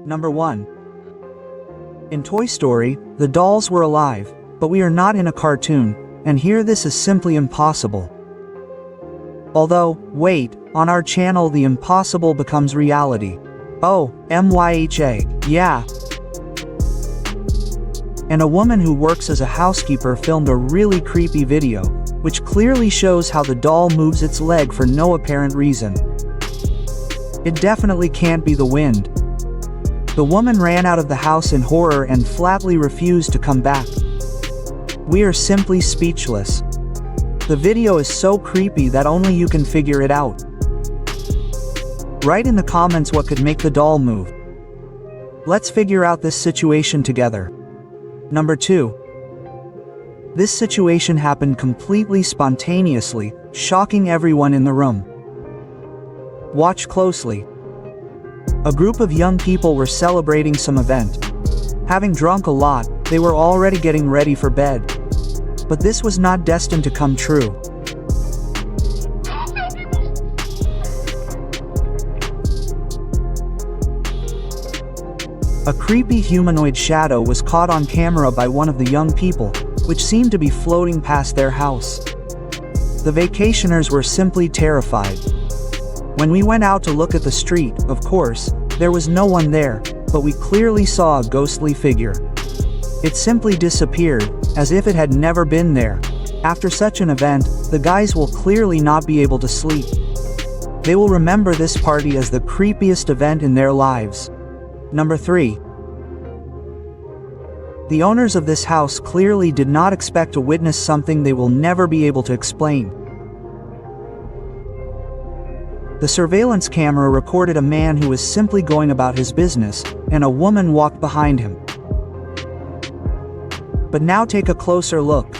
Number 1. In Toy Story, the dolls were alive, but we are not in a cartoon, and here this is simply impossible. Although, wait, on our channel the impossible becomes reality. Oh, MYHA, yeah. And a woman who works as a housekeeper filmed a really creepy video, which clearly shows how the doll moves its leg for no apparent reason. It definitely can't be the wind. The woman ran out of the house in horror and flatly refused to come back. We are simply speechless. The video is so creepy that only you can figure it out. Write in the comments what could make the doll move. Let's figure out this situation together. Number 2. This situation happened completely spontaneously, shocking everyone in the room. Watch closely. A group of young people were celebrating some event. Having drunk a lot, they were already getting ready for bed. But this was not destined to come true. A creepy humanoid shadow was caught on camera by one of the young people, which seemed to be floating past their house. The vacationers were simply terrified. When we went out to look at the street, of course, there was no one there, but we clearly saw a ghostly figure. It simply disappeared, as if it had never been there. After such an event, the guys will clearly not be able to sleep. They will remember this party as the creepiest event in their lives. Number 3. The owners of this house clearly did not expect to witness something they will never be able to explain. The surveillance camera recorded a man who was simply going about his business, and a woman walked behind him. But now take a closer look.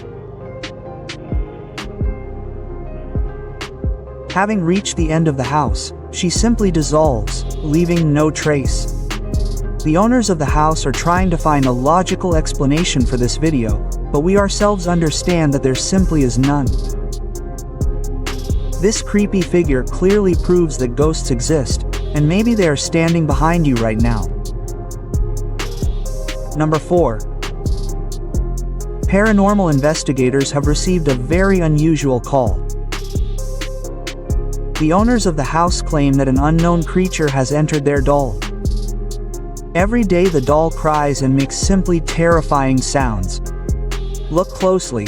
Having reached the end of the house, she simply dissolves, leaving no trace. The owners of the house are trying to find a logical explanation for this video, but we ourselves understand that there simply is none. This creepy figure clearly proves that ghosts exist, and maybe they are standing behind you right now. Number 4. Paranormal investigators have received a very unusual call. The owners of the house claim that an unknown creature has entered their doll. Every day the doll cries and makes simply terrifying sounds. Look closely.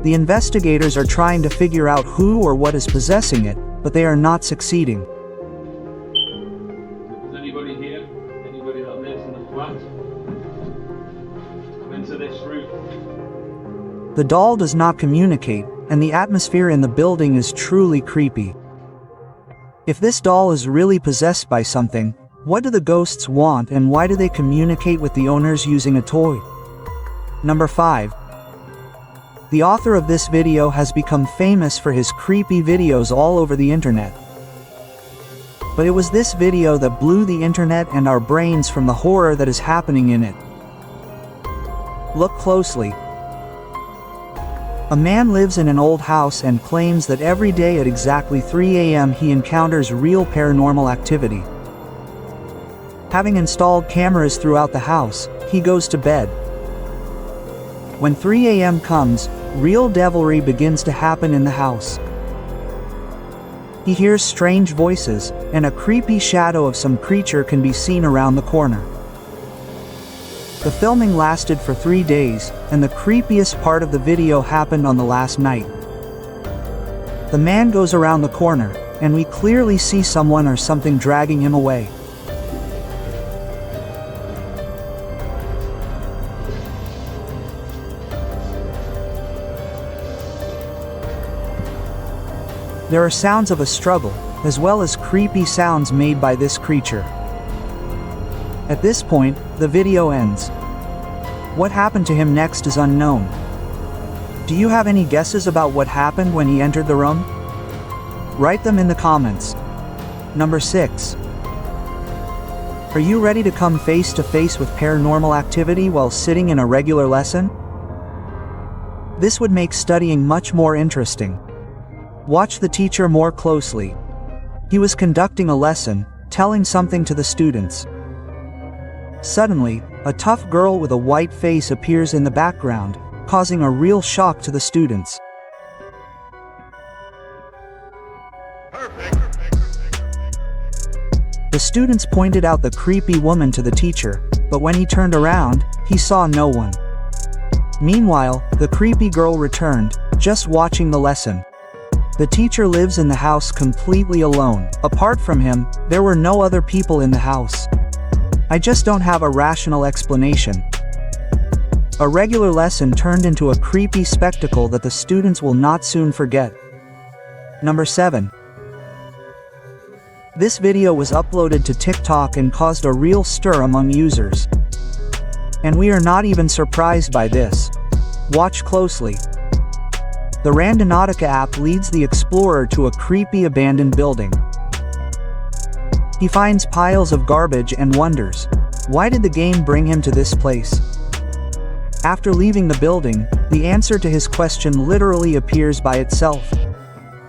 The investigators are trying to figure out who or what is possessing it, but they are not succeeding. Is anybody here? Anybody that lives in the flat? Come into this room. The doll does not communicate, and the atmosphere in the building is truly creepy. If this doll is really possessed by something, what do the ghosts want and why do they communicate with the owners using a toy? Number 5. The author of this video has become famous for his creepy videos all over the internet. But it was this video that blew the internet and our brains from the horror that is happening in it. Look closely. A man lives in an old house and claims that every day at exactly 3 a.m. he encounters real paranormal activity. Having installed cameras throughout the house, he goes to bed. When 3 a.m. comes, real devilry begins to happen in the house. He hears strange voices, and a creepy shadow of some creature can be seen around the corner. The filming lasted for 3 days, and the creepiest part of the video happened on the last night. The man goes around the corner, and we clearly see someone or something dragging him away. There are sounds of a struggle, as well as creepy sounds made by this creature. At this point, the video ends. What happened to him next is unknown. Do you have any guesses about what happened when he entered the room? Write them in the comments. Number 6. Are you ready to come face to face with paranormal activity while sitting in a regular lesson? This would make studying much more interesting. Watch the teacher more closely. He was conducting a lesson, telling something to the students. Suddenly, a tough girl with a white face appears in the background, causing a real shock to the students. The students pointed out the creepy woman to the teacher, but when he turned around, he saw no one. Meanwhile, the creepy girl returned, just watching the lesson. The teacher lives in the house completely alone. Apart from him, there were no other people in the house. I just don't have a rational explanation. A regular lesson turned into a creepy spectacle that the students will not soon forget. Number 7. This video was uploaded to TikTok and caused a real stir among users. And we are not even surprised by this. Watch closely. The Randonautica app leads the explorer to a creepy abandoned building. He finds piles of garbage and wonders, why did the game bring him to this place? After leaving the building, the answer to his question literally appears by itself,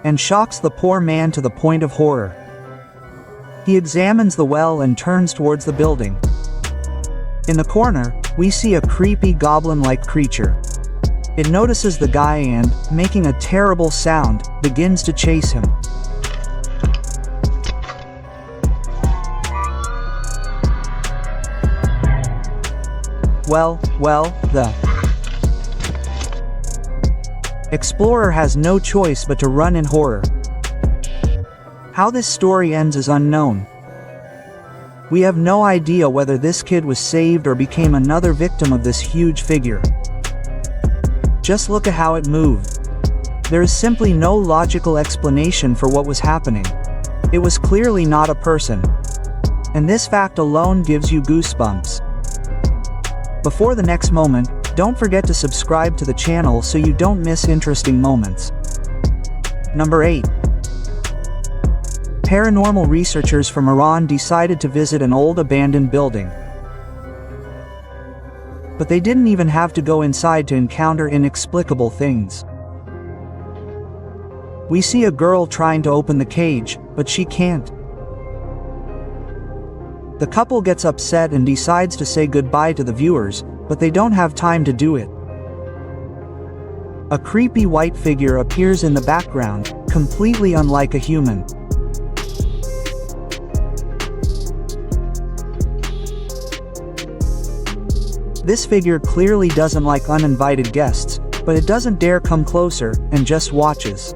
and shocks the poor man to the point of horror. He examines the well and turns towards the building. In the corner, we see a creepy goblin-like creature. It notices the guy and, making a terrible sound, begins to chase him. Well, the explorer has no choice but to run in horror. How this story ends is unknown. We have no idea whether this kid was saved or became another victim of this huge figure. Just look at how it moved. There is simply no logical explanation for what was happening. It was clearly not a person. And this fact alone gives you goosebumps. Before the next moment, don't forget to subscribe to the channel so you don't miss interesting moments. Number 8. Paranormal researchers from Iran decided to visit an old abandoned building. But they didn't even have to go inside to encounter inexplicable things. We see a girl trying to open the cage, but she can't. The couple gets upset and decides to say goodbye to the viewers, but they don't have time to do it. A creepy white figure appears in the background, completely unlike a human. This figure clearly doesn't like uninvited guests, but it doesn't dare come closer, and just watches.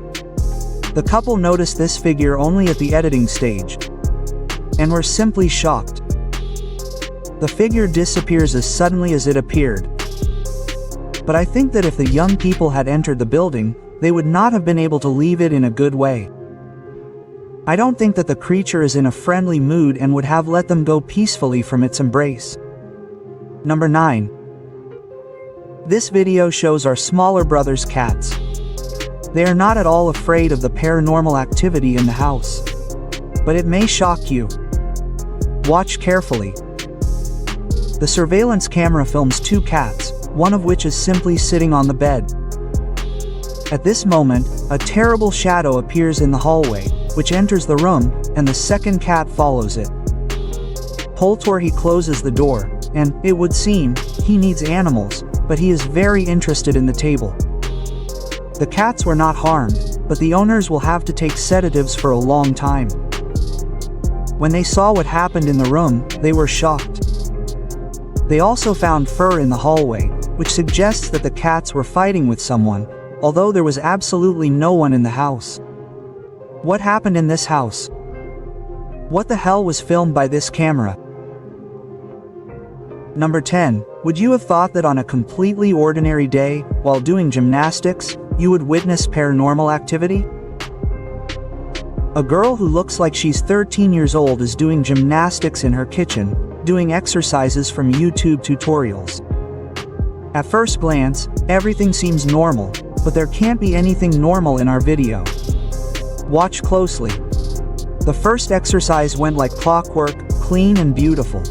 The couple noticed this figure only at the editing stage, and were simply shocked. The figure disappears as suddenly as it appeared. But I think that if the young people had entered the building, they would not have been able to leave it in a good way. I don't think that the creature is in a friendly mood and would have let them go peacefully from its embrace. Number 9. This video shows our smaller brother's cats. They are not at all afraid of the paranormal activity in the house. But it may shock you. Watch carefully. The surveillance camera films 2 cats, one of which is simply sitting on the bed. At this moment, a terrible shadow appears in the hallway, which enters the room, and the second cat follows it. Poltorhi closes the door, and, it would seem, he needs animals, but he is very interested in the table. The cats were not harmed, but the owners will have to take sedatives for a long time. When they saw what happened in the room, they were shocked. They also found fur in the hallway, which suggests that the cats were fighting with someone, although there was absolutely no one in the house. What happened in this house? What the hell was filmed by this camera? Number 10. Would you have thought that on a completely ordinary day, while doing gymnastics, you would witness paranormal activity? A girl who looks like she's 13 years old is doing gymnastics in her kitchen, doing exercises from YouTube tutorials. At first glance, everything seems normal, but there can't be anything normal in our video. Watch closely. The first exercise went like clockwork, clean and beautiful.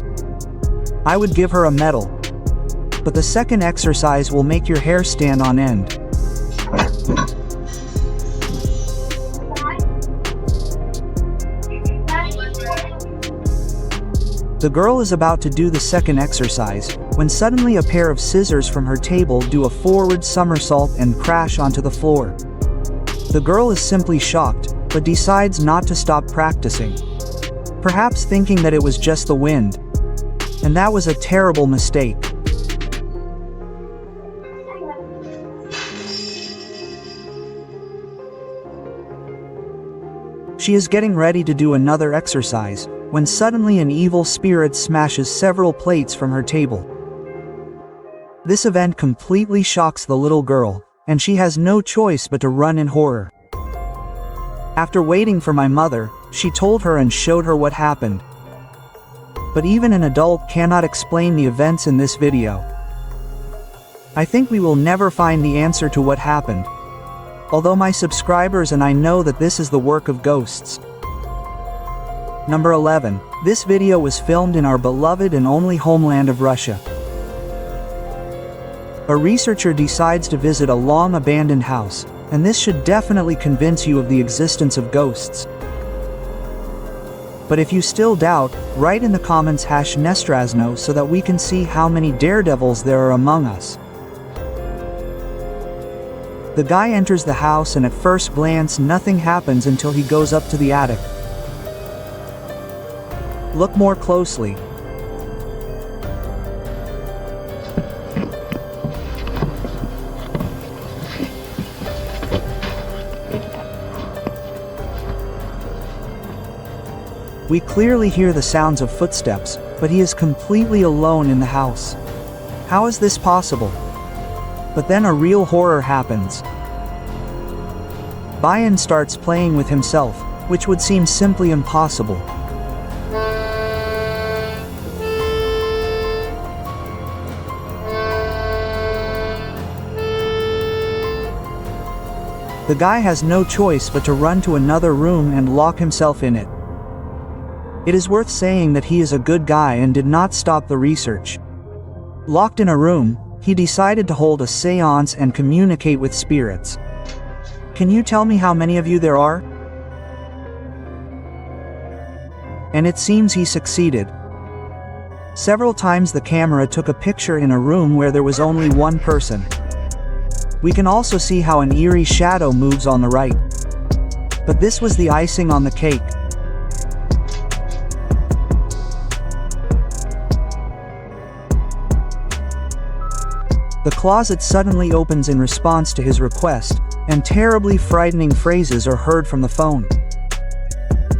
I would give her a medal. But the second exercise will make your hair stand on end. The girl is about to do the second exercise, when suddenly a pair of scissors from her table do a forward somersault and crash onto the floor. The girl is simply shocked, but decides not to stop practicing. Perhaps thinking that it was just the wind. And that was a terrible mistake. She is getting ready to do another exercise, when suddenly an evil spirit smashes several plates from her table. This event completely shocks the little girl, and she has no choice but to run in horror. After waiting for my mother, she told her and showed her what happened. But even an adult cannot explain the events in this video. I think we will never find the answer to what happened. Although my subscribers and I know that this is the work of ghosts. Number 11. This video was filmed in our beloved and only homeland of Russia. A researcher decides to visit a long-abandoned house, and this should definitely convince you of the existence of ghosts. But if you still doubt, write in the comments #Nestrazno so that we can see how many daredevils there are among us. The guy enters the house and at first glance nothing happens until he goes up to the attic. Look more closely. We clearly hear the sounds of footsteps, but he is completely alone in the house. How is this possible? But then a real horror happens. Bayan starts playing with himself, which would seem simply impossible. The guy has no choice but to run to another room and lock himself in it. It is worth saying that he is a good guy and did not stop the research. Locked in a room, he decided to hold a seance and communicate with spirits. Can you tell me how many of you there are? And it seems he succeeded. Several times the camera took a picture in a room where there was only one person. We can also see how an eerie shadow moves on the right. But this was the icing on the cake. The closet suddenly opens in response to his request, and terribly frightening phrases are heard from the phone.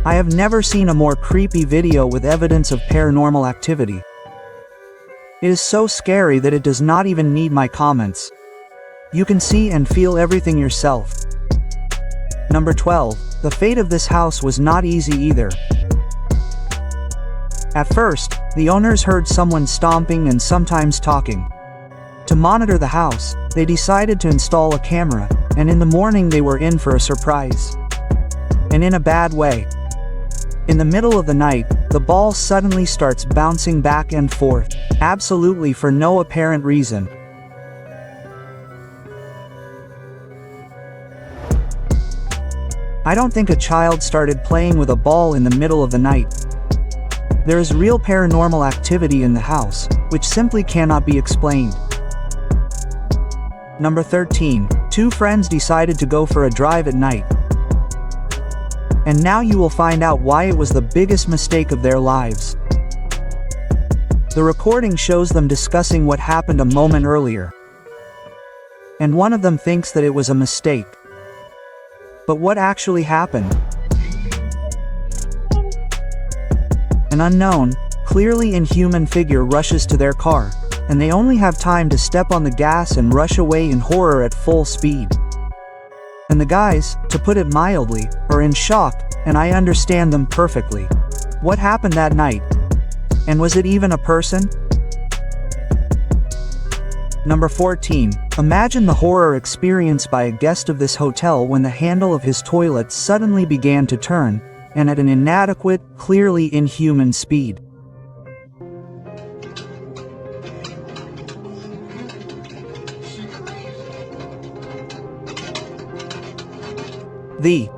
I have never seen a more creepy video with evidence of paranormal activity. It is so scary that it does not even need my comments. You can see and feel everything yourself. Number 12. The fate of this house was not easy either. At first, the owners heard someone stomping and sometimes talking. To monitor the house, they decided to install a camera, and in the morning they were in for a surprise. And in a bad way. In the middle of the night, the ball suddenly starts bouncing back and forth, absolutely for no apparent reason. I don't think a child started playing with a ball in the middle of the night. There is real paranormal activity in the house, which simply cannot be explained. Number 13. Two friends decided to go for a drive at night. And now you will find out why it was the biggest mistake of their lives. The recording shows them discussing what happened a moment earlier. And one of them thinks that it was a mistake. But what actually happened? An unknown, clearly inhuman figure rushes to their car, and they only have time to step on the gas and rush away in horror at full speed. And the guys, to put it mildly, are in shock, and I understand them perfectly. What happened that night? And was it even a person? Number 14. Imagine the horror experienced by a guest of this hotel when the handle of his toilet suddenly began to turn, and at an inadequate, clearly inhuman speed. The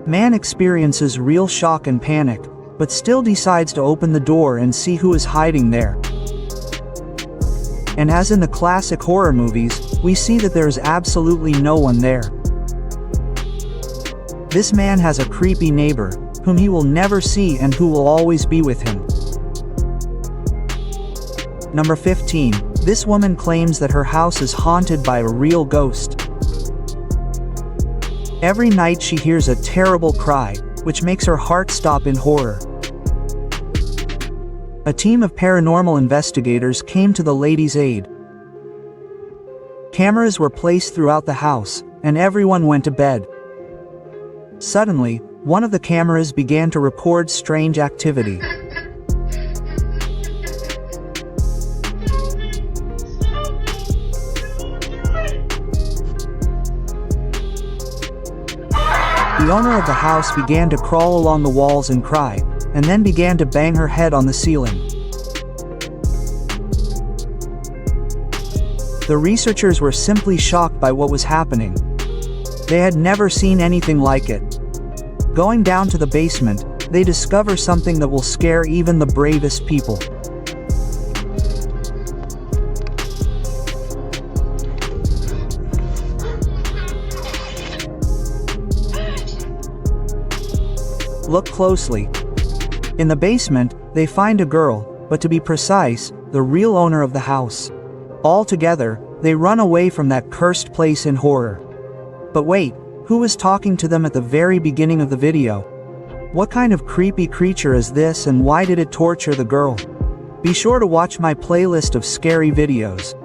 man experiences real shock and panic, but still decides to open the door and see who is hiding there. And as in the classic horror movies, we see that there is absolutely no one there. This man has a creepy neighbor, whom he will never see and who will always be with him. Number 15. This woman claims that her house is haunted by a real ghost. Every night she hears a terrible cry, which makes her heart stop in horror. A team of paranormal investigators came to the lady's aid. Cameras were placed throughout the house, and everyone went to bed. Suddenly, one of the cameras began to record strange activity. The owner of the house began to crawl along the walls and cry, and then began to bang her head on the ceiling. The researchers were simply shocked by what was happening. They had never seen anything like it. Going down to the basement, they discover something that will scare even the bravest people. Look closely. In the basement, they find a girl, but to be precise, the real owner of the house. All together, they run away from that cursed place in horror. But wait, who was talking to them at the very beginning of the video? What kind of creepy creature is this and why did it torture the girl? Be sure to watch my playlist of scary videos.